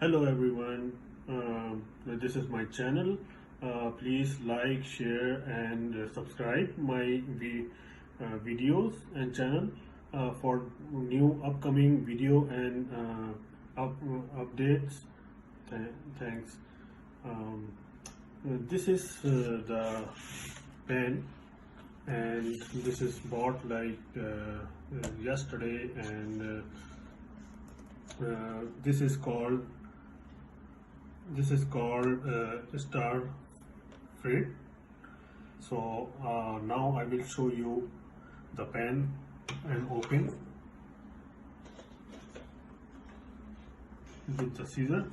Hello everyone, this is my channel. Please like, share and subscribe my videos and channel for new upcoming video and updates. Thanks. Um, this is the pen, and this is bought like yesterday, and this is called Starfrit. So now I will show you the pen and open with the scissor.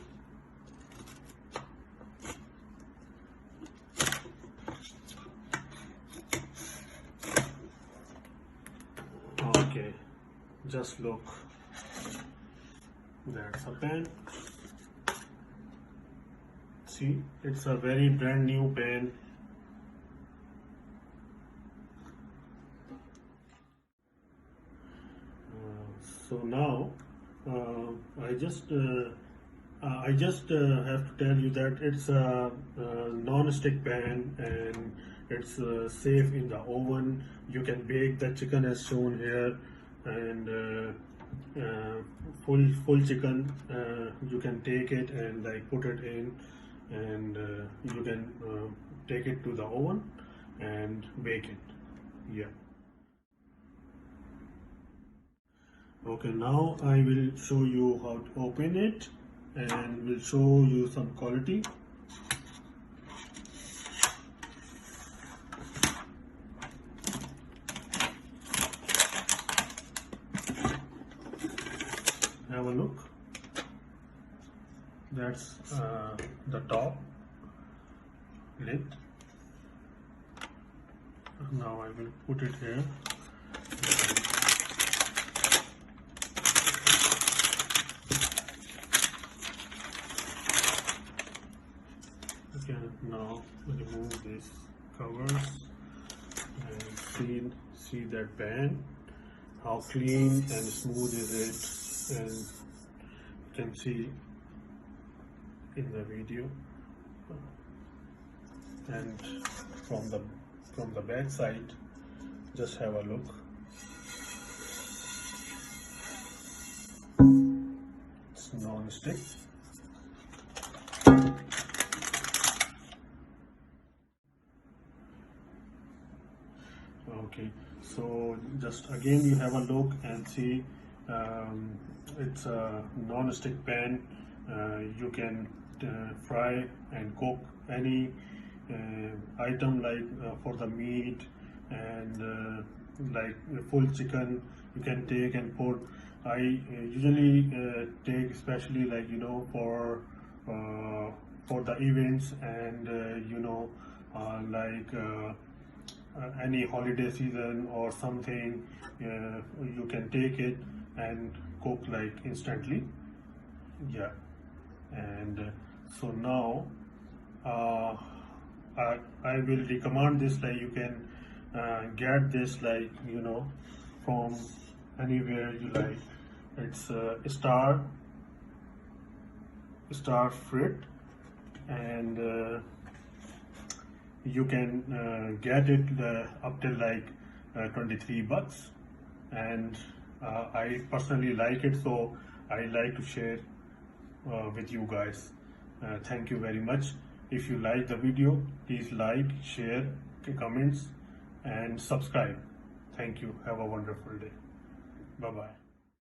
Okay, just look, that's a pen. See, it's a very brand new pen. So now I just have to tell you that it's a non-stick pan, and it's safe in the oven. You can bake the chicken as shown here, and full chicken. You can take it and like put it in, and you can take it to the oven and bake it. Yeah. Okay, now I will show you how to open it, and will show you some quality. Have a look. That's the top lid. Now I will put it here. Okay, now remove these covers and see that pan, how clean and smooth is it, and you can see in the video. And from the back side, just have a look. It's non-stick. Okay, so just again you have a look and see, it's a non-stick pan. You can fry and cook any item, like for the meat, and like full chicken you can take and put. I usually take, especially like for the events, and any holiday season or something, you can take it and cook like instantly. Yeah. And so now I will recommend this, like you can get this like from anywhere you like. It's Starfrit, and you can get it up till like $23, and I personally like it, so I like to share with you guys. Thank you very much. If you like the video, please like, share, comments and subscribe. Thank you. Have a wonderful day. Bye bye.